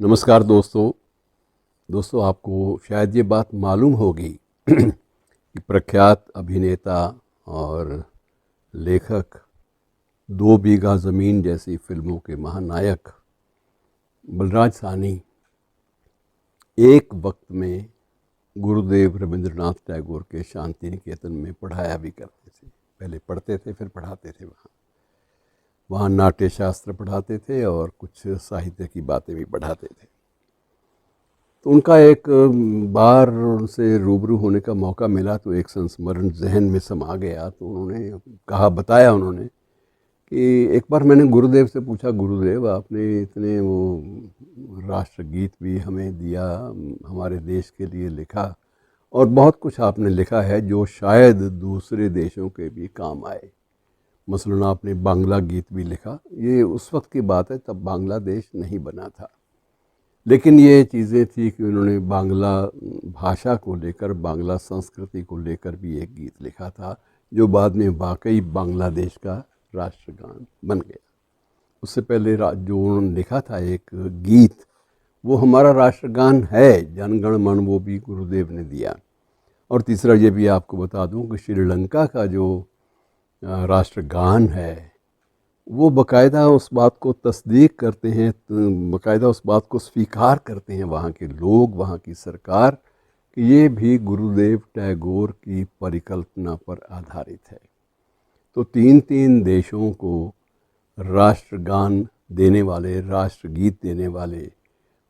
नमस्कार दोस्तों आपको शायद ये बात मालूम होगी कि प्रख्यात अभिनेता और लेखक दो बीघा ज़मीन जैसी फिल्मों के महानायक बलराज साहनी एक वक्त में गुरुदेव रविंद्रनाथ टैगोर के शांति निकेतन में पढ़ाया भी करते थे। पहले पढ़ते थे फिर पढ़ाते थे। वहाँ नाट्य शास्त्र पढ़ाते थे और कुछ साहित्य की बातें भी पढ़ाते थे। तो उनका एक बार उनसे रूबरू होने का मौका मिला तो एक संस्मरण जहन में समा गया। तो उन्होंने बताया कि एक बार मैंने गुरुदेव से पूछा, गुरुदेव आपने इतने वो राष्ट्रगीत भी हमें दिया, हमारे देश के लिए लिखा और बहुत कुछ आपने लिखा है जो शायद दूसरे देशों के भी काम आए। मसलन आपने बांग्ला गीत भी लिखा। ये उस वक्त की बात है, तब बांग्लादेश नहीं बना था, लेकिन ये चीज़ें थी कि उन्होंने बांग्ला भाषा को लेकर, बांग्ला संस्कृति को लेकर भी एक गीत लिखा था जो बाद में वाकई बांग्लादेश का राष्ट्रगान बन गया। उससे पहले जो उन्होंने लिखा था एक गीत, वो हमारा राष्ट्रगान है, जनगण मन, वो भी गुरुदेव ने दिया। और तीसरा ये भी आपको बता दूं कि श्रीलंका का जो राष्ट्रगान है वो बाकायदा उस बात को तस्दीक करते हैं, बाकायदा उस बात को स्वीकार करते हैं वहाँ के लोग, वहाँ की सरकार, कि ये भी गुरुदेव टैगोर की परिकल्पना पर आधारित है। तो तीन देशों को राष्ट्रगान देने वाले, राष्ट्रगीत देने वाले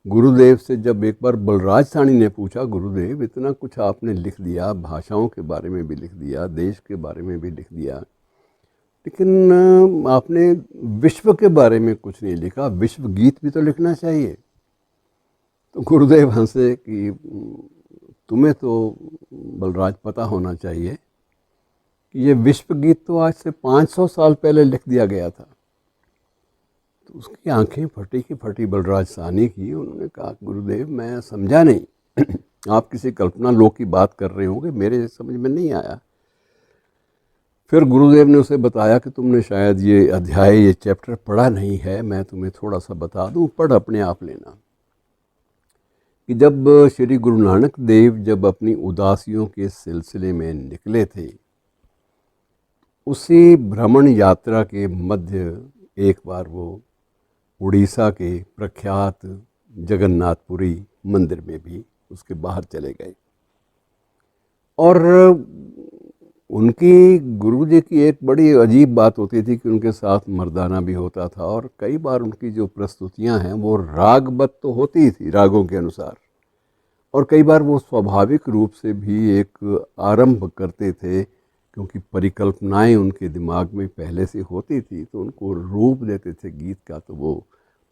गुरुदेव से जब एक बार बलराज साहनी ने पूछा, गुरुदेव इतना कुछ आपने लिख दिया, भाषाओं के बारे में भी लिख दिया, देश के बारे में भी लिख दिया, लेकिन आपने विश्व के बारे में कुछ नहीं लिखा, विश्व गीत भी तो लिखना चाहिए। तो गुरुदेव हंसे कि तुम्हें तो बलराज पता होना चाहिए कि ये विश्व गीत तो आज से 500 साल पहले लिख दिया गया था। तो उसकी आंखें फटी की फटी बलराज साहनी की। उन्होंने कहा, गुरुदेव मैं समझा नहीं आप किसी कल्पना लोक की बात कर रहे होंगे, मेरे समझ में नहीं आया। फिर गुरुदेव ने उसे बताया कि तुमने शायद ये अध्याय, ये चैप्टर पढ़ा नहीं है, मैं तुम्हें थोड़ा सा बता दूं, पढ़ अपने आप लेना। कि जब श्री गुरु नानक देव जब अपनी उदासियों के सिलसिले में निकले थे, उसी भ्रमण यात्रा के मध्य एक बार वो उड़ीसा के प्रख्यात जगन्नाथपुरी मंदिर में भी उसके बाहर चले गए। और उनकी गुरुजी की एक बड़ी अजीब बात होती थी कि उनके साथ मर्दाना भी होता था, और कई बार उनकी जो प्रस्तुतियां हैं वो रागबद्ध तो होती थी रागों के अनुसार, और कई बार वो स्वाभाविक रूप से भी एक आरंभ करते थे, क्योंकि परिकल्पनाएं उनके दिमाग में पहले से होती थी, तो उनको रूप देते थे गीत का, तो वो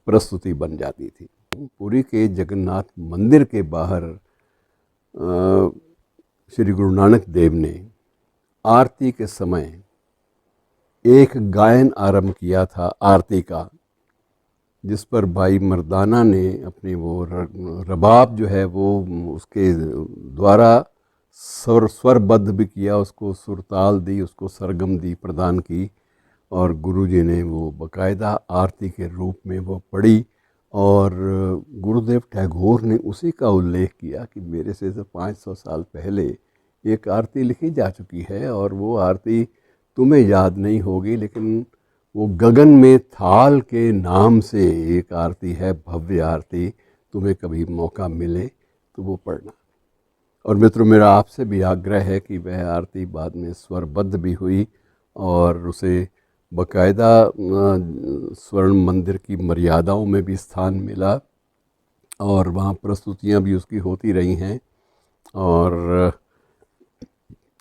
प्रस्तुति बन जाती थी। पुरी के जगन्नाथ मंदिर के बाहर श्री गुरु नानक देव ने आरती के समय एक गायन आरंभ किया था आरती का, जिस पर भाई मर्दाना ने अपनी वो रबाब जो है वो उसके द्वारा स्वरबद्ध भी किया, उसको सुरताल दी, उसको सरगम दी, प्रदान की, और गुरुजी ने वो बाकायदा आरती के रूप में वो पढ़ी। और गुरुदेव टैगोर ने उसी का उल्लेख किया कि मेरे से 500 साल पहले एक आरती लिखी जा चुकी है, और वो आरती तुम्हें याद नहीं होगी, लेकिन वो गगन में थाल के नाम से एक आरती है, भव्य आरती, तुम्हें कभी मौका मिले तो वो पढ़ना। और मित्रों, मेरा आपसे भी आग्रह है कि वह आरती बाद में स्वरबद्ध भी हुई और उसे बाकायदा स्वर्ण मंदिर की मर्यादाओं में भी स्थान मिला, और वहाँ प्रस्तुतियाँ भी उसकी होती रही हैं। और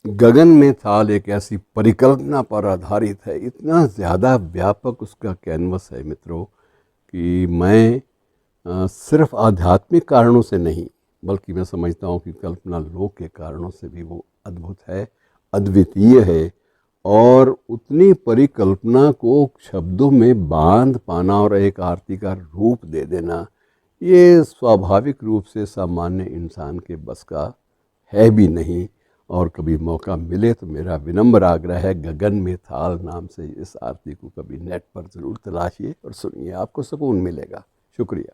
गगन में थाल एक ऐसी परिकल्पना पर आधारित है, इतना ज़्यादा व्यापक उसका कैनवस है मित्रों, कि मैं सिर्फ आध्यात्मिक कारणों से नहीं, बल्कि मैं समझता हूँ कि कल्पना लोक के कारणों से भी वो अद्भुत है, अद्वितीय है। और उतनी परिकल्पना को शब्दों में बांध पाना और एक आरती का रूप दे देना, ये स्वाभाविक रूप से सामान्य इंसान के बस का है भी नहीं। और कभी मौका मिले तो मेरा विनम्र आग्रह है, गगन में थाल नाम से इस आरती को कभी नेट पर ज़रूर तलाशिए और सुनिए, आपको सुकून मिलेगा। शुक्रिया।